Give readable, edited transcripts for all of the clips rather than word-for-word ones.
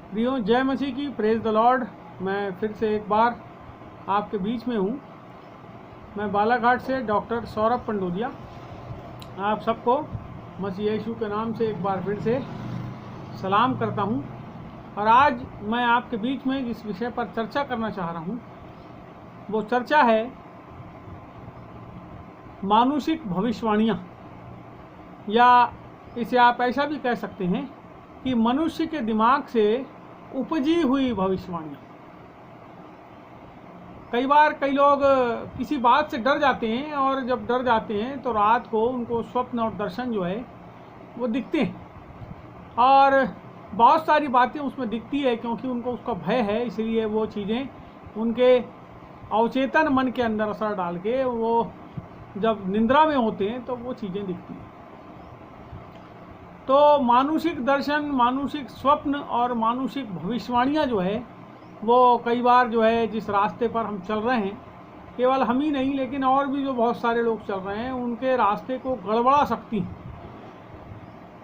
प्रियो, जय मसीह की, प्रेज द लॉर्ड। मैं फिर से एक बार आपके बीच में हूँ। मैं बालाघाट से डॉक्टर सौरभ पंडोदिया आप सबको मसीह यीशु के नाम से एक बार फिर से सलाम करता हूँ। और आज मैं आपके बीच में जिस विषय पर चर्चा करना चाह रहा हूँ वो चर्चा है मानुषिक भविष्यवाणियाँ, या इसे आप ऐसा भी कह सकते हैं कि मनुष्य के दिमाग से उपजी हुई भविष्यवाणियाँ। कई बार कई लोग किसी बात से डर जाते हैं, और जब डर जाते हैं तो रात को उनको स्वप्न और दर्शन जो है वो दिखते हैं, और बहुत सारी बातें उसमें दिखती है क्योंकि उनको उसका भय है। इसलिए वो चीज़ें उनके अवचेतन मन के अंदर असर डाल के वो जब निंद्रा में होते हैं तो वो चीज़ें दिखती हैं। तो मानुषिक दर्शन, मानुषिक स्वप्न और मानुषिक भविष्यवाणियाँ जो है वो कई बार जो है जिस रास्ते पर हम चल रहे हैं, केवल हम ही नहीं लेकिन और भी जो बहुत सारे लोग चल रहे हैं, उनके रास्ते को गड़बड़ा सकती है,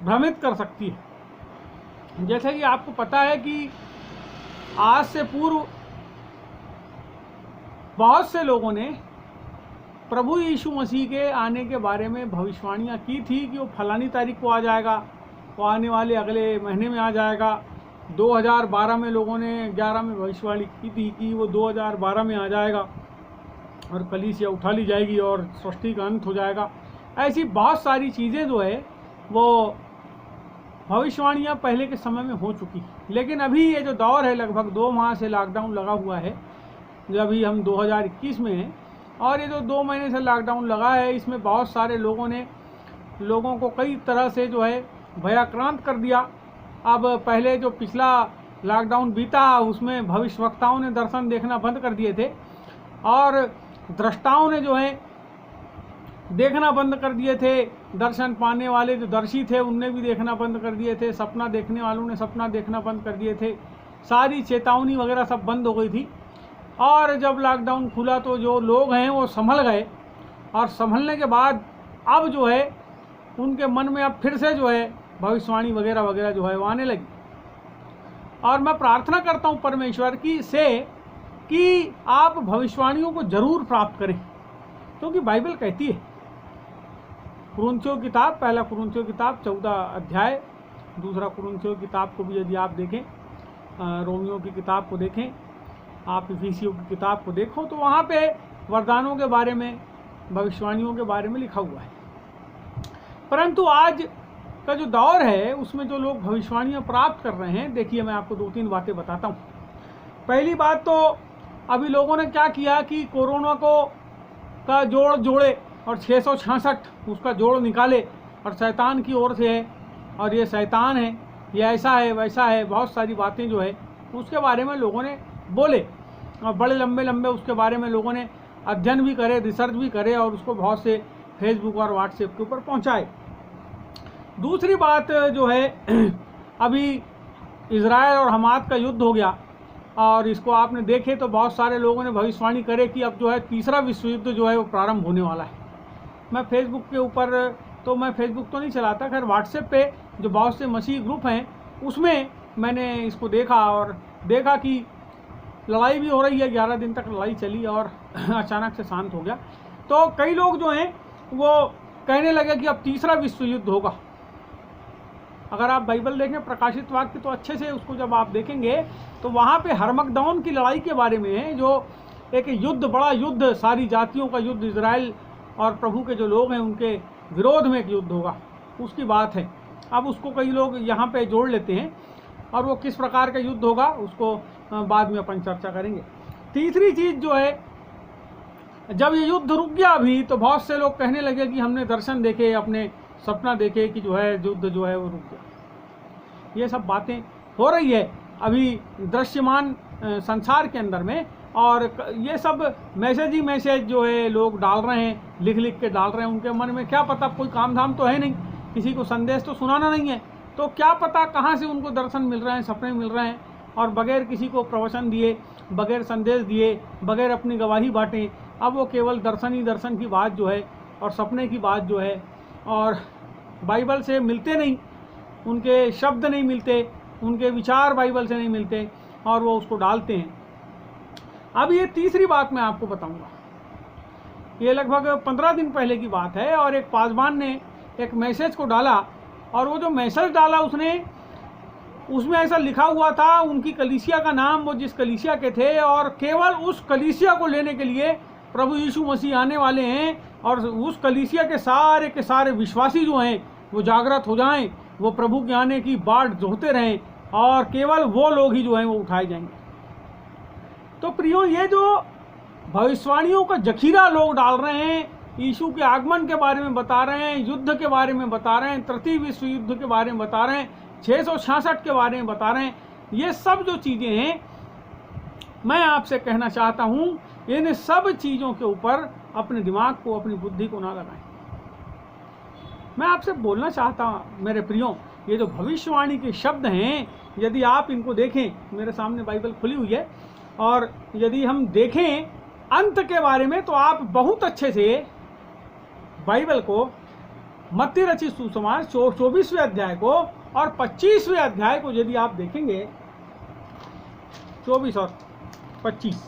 भ्रमित कर सकती है। जैसे कि आपको पता है कि आज से पूर्व बहुत से लोगों ने प्रभु यीशु मसीह के आने के बारे में भविष्यवाणियाँ की थी कि वो फलानी तारीख को आ जाएगा, वो आने वाले अगले महीने में आ जाएगा। 2012 में लोगों ने 11 में भविष्यवाणी की थी कि वो 2012 में आ जाएगा और कलीसिया उठा ली जाएगी और सृष्टि का अंत हो जाएगा। ऐसी बहुत सारी चीज़ें जो है वो भविष्यवाणियाँ पहले के समय में हो चुकी। लेकिन अभी ये जो दौर है, लगभग 2 माह से लॉकडाउन लगा हुआ है, जो अभी हम 2021 में हैं, और ये जो 2 महीने से लॉकडाउन लगा है, इसमें बहुत सारे लोगों ने लोगों को कई तरह से जो है भयाक्रांत कर दिया। अब पहले जो पिछला लॉकडाउन बीता उसमें भविष्यवक्ताओं ने दर्शन देखना बंद कर दिए थे, और दृष्टाओं ने जो है देखना बंद कर दिए थे। दर्शन पाने वाले जो दर्शी थे उनने भी देखना बंद कर दिए थे। सपना देखने वालों ने सपना देखना बंद कर दिए थे। सारी चेतावनी वगैरह सब बंद हो गई थी। और जब लॉकडाउन खुला तो जो लोग हैं वो संभल गए, और संभलने के बाद अब जो है उनके मन में अब फिर से जो है भविष्यवाणी वगैरह वगैरह जो है वो आने लगी। और मैं प्रार्थना करता हूँ परमेश्वर की से कि आप भविष्यवाणियों को जरूर प्राप्त करें, क्योंकि बाइबल कहती है, कुरिन्थियों किताब, पहला कुरिन्थियों किताब 14 अध्याय, दूसरा कुरिन्थियों किताब को भी यदि आप देखें, रोमियो की किताब को देखें, आप इफिसियों की किताब को देखो, तो वहाँ पे वरदानों के बारे में, भविष्यवाणियों के बारे में लिखा हुआ है। परंतु आज का जो दौर है उसमें जो लोग भविष्यवाणियाँ प्राप्त कर रहे हैं, देखिए मैं आपको 2-3 बातें बताता हूँ। पहली बात तो अभी लोगों ने क्या किया कि कोरोना को का जोड़ जोड़े और 666 उसका जोड़ निकाले, और शैतान की ओर से है, और ये शैतान है, ये ऐसा है वैसा है, बहुत सारी बातें जो है उसके बारे में लोगों ने बोले, और बड़े लंबे लंबे उसके बारे में लोगों ने अध्ययन भी करे, रिसर्च भी करे, और उसको बहुत से फेसबुक और व्हाट्सएप के ऊपर पहुंचाए। दूसरी बात जो है, अभी इजराइल और हमास का युद्ध हो गया, और इसको आपने देखे तो बहुत सारे लोगों ने भविष्यवाणी करे कि अब जो है तीसरा विश्व युद्ध जो है वो प्रारंभ होने वाला है। मैं फेसबुक के ऊपर, तो मैं फेसबुक तो नहीं चलाता, खैर व्हाट्सएप पे जो बहुत से मसीह ग्रुप हैं उसमें मैंने इसको देखा, और देखा कि लड़ाई भी हो रही है। 11 दिन तक लड़ाई चली और अचानक से शांत हो गया। तो कई लोग जो हैं वो कहने लगे कि अब तीसरा विश्व युद्ध होगा। अगर आप बाइबल देखें, प्रकाशित वाक्य, तो अच्छे से उसको जब आप देखेंगे तो वहाँ पे हरमगदौन की लड़ाई के बारे में है, जो एक युद्ध, बड़ा युद्ध, सारी जातियों का युद्ध, इजराइल और प्रभु के जो लोग हैं उनके विरोध में एक युद्ध होगा, उसकी बात है। अब उसको कई लोग यहाँ पे जोड़ लेते हैं, और वो किस प्रकार का युद्ध होगा उसको बाद में अपन चर्चा करेंगे। तीसरी चीज़ जो है, जब ये युद्ध रुक गया अभी, तो बहुत से लोग कहने लगे कि हमने दर्शन देखे, अपने सपना देखे कि जो है युद्ध जो है वो रुक गया। ये सब बातें हो रही है अभी दृश्यमान संसार के अंदर में, और ये सब मैसेज ही मैसेज जो है लोग डाल रहे हैं, लिख लिख के डाल रहे हैं। उनके मन में क्या पता, कोई काम धाम तो है नहीं, किसी को संदेश तो सुनाना नहीं है, तो क्या पता कहाँ से उनको दर्शन मिल रहे हैं, सपने मिल रहे हैं, और बगैर किसी को प्रवचन दिए, बगैर संदेश दिए, बगैर अपनी गवाही बांटे, अब वो केवल दर्शन ही दर्शन की बात जो है और सपने की बात जो है, और बाइबल से मिलते नहीं, उनके शब्द नहीं मिलते, उनके विचार बाइबल से नहीं मिलते और वो उसको डालते हैं। अब ये तीसरी बात मैं आपको बताऊंगा, ये लगभग 15 दिन पहले की बात है, और एक पासवान ने एक मैसेज को डाला, और वो जो मैसेज डाला उसमें ऐसा लिखा हुआ था उनकी कलीसिया का नाम, वो जिस कलीसिया के थे, और केवल उस कलीसिया को लेने के लिए प्रभु यीशु मसीह आने वाले हैं, और उस कलीसिया के सारे विश्वासी जो हैं वो जागृत हो जाएं, वो प्रभु के आने की बाट जोहते रहें, और केवल वो लोग ही जो हैं वो उठाए जाएंगे। तो प्रियो, ये जो भविष्यवाणियों का जखीरा लोग डाल रहे हैं, यीशु के आगमन के बारे में बता रहे हैं, युद्ध के बारे में बता रहे हैं, तृतीय विश्व युद्ध के बारे में बता रहे हैं, 666 के बारे में बता रहे हैं, ये सब जो चीज़ें हैं, मैं आपसे कहना चाहता हूँ, इन सब चीज़ों के ऊपर अपने दिमाग को, अपनी बुद्धि को ना लगाएं। मैं आपसे बोलना चाहता हूँ मेरे प्रियो, ये जो भविष्यवाणी के शब्द हैं, यदि आप इनको देखें, मेरे सामने बाइबल खुली हुई है, और यदि हम देखें अंत के बारे में, तो आप बहुत अच्छे से बाइबल को, मत्ती रचित सुसमाचार 24वें अध्याय को और 25वें अध्याय को यदि आप देखेंगे, 24 और 25,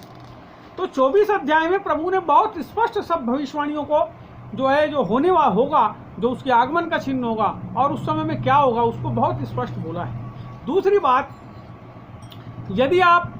तो 24 अध्याय में प्रभु ने बहुत स्पष्ट सब भविष्यवाणियों को जो है, जो होने वाला होगा, जो उसके आगमन का चिन्ह होगा और उस समय में क्या होगा, उसको बहुत स्पष्ट बोला है। दूसरी बात, यदि आप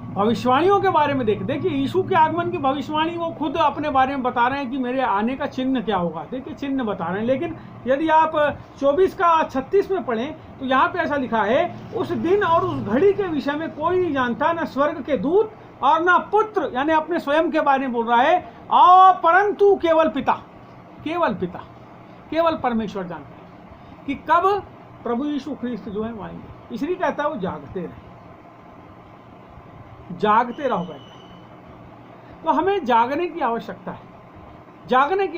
भविष्यवाणियों के बारे में देखिए, यीशु के आगमन की भविष्यवाणी वो खुद अपने बारे में बता रहे हैं कि मेरे आने का चिन्ह क्या होगा, देखिए चिन्ह बता रहे हैं। लेकिन यदि आप 24 का 36 में पढ़ें, तो यहाँ पे ऐसा लिखा है, उस दिन और उस घड़ी के विषय में कोई नहीं जानता, न स्वर्ग के दूत और न पुत्र, यानी अपने स्वयं के बारे में बोल रहा है, और परंतु केवल पिता, केवल परमेश्वर जानता है कि कब प्रभु यीशु ख्रिस्त जो है वो आएंगे। इसलिए कहता है वो जागते रहो बेटा। तो हमें जागने की आवश्यकता है, जागने की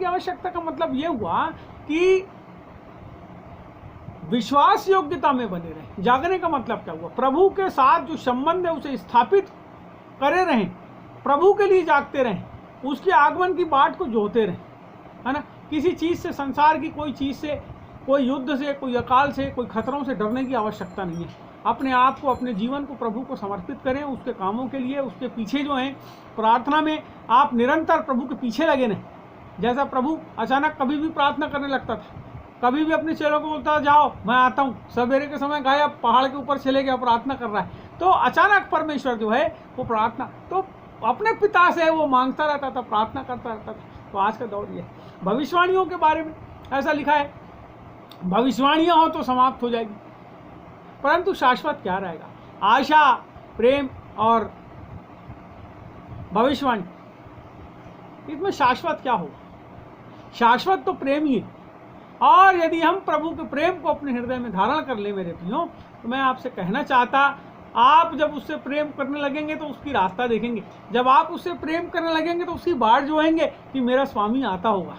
आवश्यकता का मतलब ये हुआ कि विश्वास योग्यता में बने रहें। जागने का मतलब क्या हुआ, प्रभु के साथ जो संबंध है उसे स्थापित करे रहें, प्रभु के लिए जागते रहें, उसके आगमन की बाट को जोहते रहें, है ना। किसी चीज़ से, संसार की कोई चीज़ से, कोई युद्ध से, कोई अकाल से, कोई खतरों से डरने की आवश्यकता नहीं है। अपने आप को, अपने जीवन को प्रभु को समर्पित करें, उसके कामों के लिए, उसके पीछे जो हैं, प्रार्थना में आप निरंतर प्रभु के पीछे लगे रहें। जैसा प्रभु अचानक कभी भी प्रार्थना करने लगता था, कभी भी अपने चेलों को बोलता जाओ मैं आता हूँ, सवेरे के समय गायब, पहाड़ के ऊपर चले गया, प्रार्थना कर रहा है। तो अचानक परमेश्वर जो है वो प्रार्थना तो अपने पिता से वो मांगता रहता था, प्रार्थना करता रहता था। तो आज का दौर ये भविष्यवाणियों के बारे में ऐसा लिखा है, भविष्यवाणियाँ हो तो समाप्त हो जाएगी, परंतु शाश्वत क्या रहेगा। आशा, प्रेम और भविष्यवाणी, इसमें शाश्वत क्या होगा? शाश्वत तो प्रेम ही है। और यदि हम प्रभु के प्रेम को अपने हृदय में धारण कर ले मेरे प्रियो, तो मैं आपसे कहना चाहता, आप जब उससे प्रेम करने लगेंगे तो उसकी रास्ता देखेंगे। जब आप उससे प्रेम करने लगेंगे तो उसकी बाट जोहेंगे कि मेरा स्वामी आता होगा।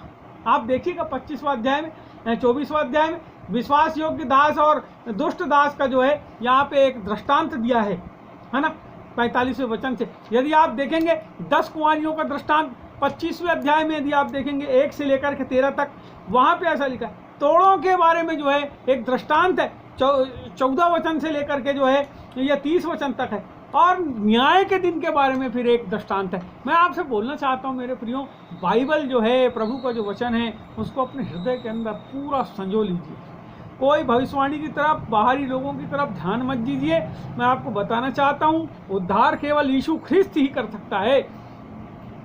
आप देखिएगा 25वां अध्याय में, 24वां अध्याय में विश्वास योग्य दास और दुष्ट दास का जो है यहाँ पे एक दृष्टांत दिया है ना, 45वें वचन से। यदि आप देखेंगे 10 कुंवारियों का दृष्टांत 25वें अध्याय में, यदि आप देखेंगे 1 से लेकर के 13 तक, वहाँ पे ऐसा लिखा है। तोड़ों के बारे में जो है एक दृष्टांत है, 14 वचन से लेकर के जो है यह 30 वचन तक है। और न्याय के दिन के बारे में फिर एक दृष्टांत है। मैं आपसे बोलना चाहता हूँ मेरे प्रियो, बाइबल जो है, प्रभु का जो वचन है, उसको अपने हृदय के अंदर पूरा संजो लीजिए। कोई भविष्यवाणी की तरफ, बाहरी लोगों की तरफ ध्यान मत दीजिए। मैं आपको बताना चाहता हूँ, उद्धार केवल यीशु ख्रिस्त ही कर सकता है।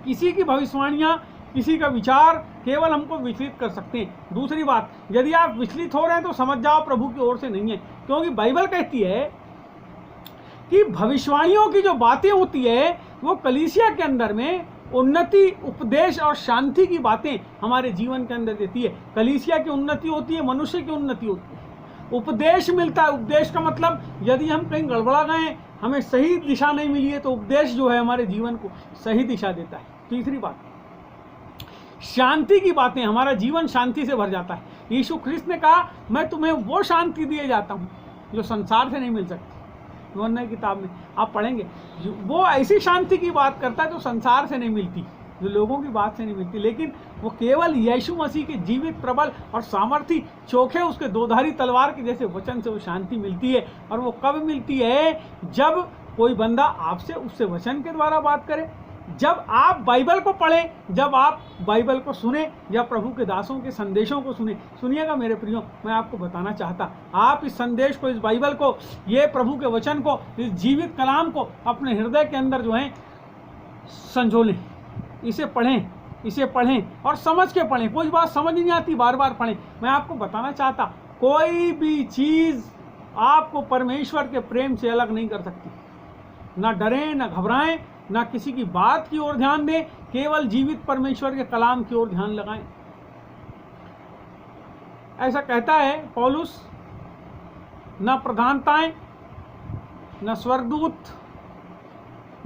किसी की भविष्यवाणियाँ, किसी का विचार केवल हमको विचलित कर सकते हैं। दूसरी बात, यदि आप विचलित हो रहे हैं तो समझ जाओ प्रभु की ओर से नहीं है, क्योंकि बाइबल कहती है कि भविष्यवाणियों की जो बातें होती है वो कलीसिया के अंदर में उन्नति, उपदेश और शांति की बातें हमारे जीवन के अंदर देती है। कलीसिया की उन्नति होती है, मनुष्य की उन्नति होती है। उपदेश मिलता है। उपदेश का मतलब, यदि हम कहीं गड़बड़ा गए, हमें सही दिशा नहीं मिली है, तो उपदेश जो है हमारे जीवन को सही दिशा देता है। तीसरी बात, शांति की बातें, हमारा जीवन शांति से भर जाता है। यीशु ख्रिस्त ने कहा, मैं तुम्हें वो शांति दिए जाता हूँ जो संसार से नहीं मिल सकती। यूहन्ना की किताब में आप पढ़ेंगे, वो ऐसी शांति की बात करता है जो संसार से नहीं मिलती। जो लोगों की बात से नहीं मिलती, लेकिन वो केवल यीशु मसीह के जीवित, प्रबल और सामर्थी, चोखे उसके दोधारी तलवार के जैसे वचन से वो शांति मिलती है। और वो कब मिलती है? जब कोई बंदा आपसे उससे वचन के द्वारा बात करे, जब आप बाइबल को पढ़ें, जब आप बाइबल को सुने, या प्रभु के दासों के संदेशों को सुने। सुनिएगा मेरे प्रियो, मैं आपको बताना चाहता, आप इस संदेश को, इस बाइबल को, ये प्रभु के वचन को, इस जीवित कलाम को अपने हृदय के अंदर जो है संजोलें, इसे पढ़ें और समझ के पढ़ें। कोई बात समझ नहीं आती, बार बार पढ़ें। मैं आपको बताना चाहता, कोई भी चीज़ आपको परमेश्वर के प्रेम से अलग नहीं कर सकती। ना डरें, ना घबराएं, ना किसी की बात की ओर ध्यान दें, केवल जीवित परमेश्वर के कलाम की ओर ध्यान लगाएं। ऐसा कहता है पौलुस, ना प्रधानताएं, ना स्वर्गदूत,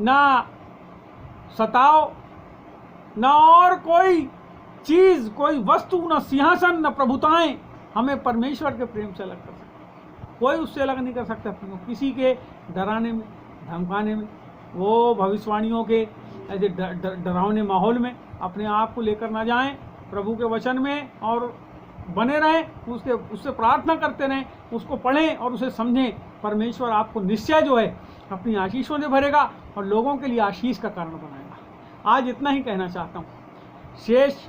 ना सताओ, न और कोई चीज, कोई वस्तु, न सिंहासन, न प्रभुताएं हमें परमेश्वर के प्रेम से अलग कर सकते। कोई उससे अलग नहीं कर सकता। किसी के डराने में, धमकाने में, वो भविष्यवाणियों के ऐसे डरावने माहौल में अपने आप को लेकर ना जाएं। प्रभु के वचन में और बने रहें, उससे प्रार्थना करते रहें, उसको पढ़ें और उसे समझें। परमेश्वर आपको निश्चय जो है अपनी आशीषों से भरेगा और लोगों के लिए आशीष का कारण बनाएगा। आज इतना ही कहना चाहता हूँ। शेष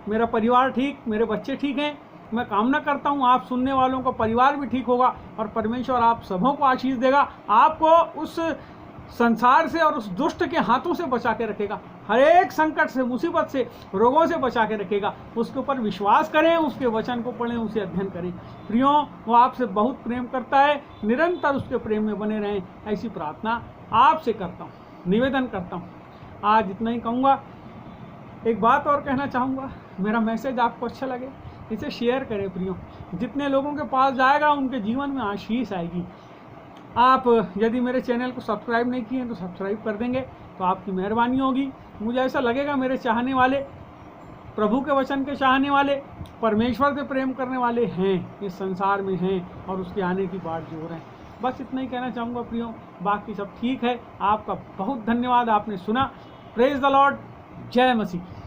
मेरा परिवार ठीक, मेरे बच्चे ठीक हैं। मैं कामना करता हूँ आप सुनने वालों का परिवार भी ठीक होगा और परमेश्वर आप सबों को आशीष देगा। आपको उस संसार से और उस दुष्ट के हाथों से बचा के रखेगा, हर एक संकट से, मुसीबत से, रोगों से बचा के रखेगा। उसके ऊपर विश्वास करें, उसके वचन को पढ़ें, उसे अध्ययन करें। प्रियो, वो आपसे बहुत प्रेम करता है, निरंतर उसके प्रेम में बने रहें, ऐसी प्रार्थना आपसे करता हूँ, निवेदन करता हूँ। आज इतना ही कहूँगा। एक बात और कहना चाहूँगा, मेरा मैसेज आपको अच्छा लगे इसे शेयर करें प्रियो। जितने लोगों के पास जाएगा उनके जीवन में आशीष आएगी। आप यदि मेरे चैनल को सब्सक्राइब नहीं किए तो सब्सक्राइब कर देंगे तो आपकी मेहरबानी होगी। मुझे ऐसा लगेगा मेरे चाहने वाले, प्रभु के वचन के चाहने वाले, परमेश्वर से प्रेम करने वाले हैं, इस संसार में हैं और उसके आने की बाट जोर हैं। बस इतना ही कहना चाहूँगा प्रियो, बाकी सब ठीक है। आपका बहुत धन्यवाद, आपने सुना। Praise the Lord. जय मसीह।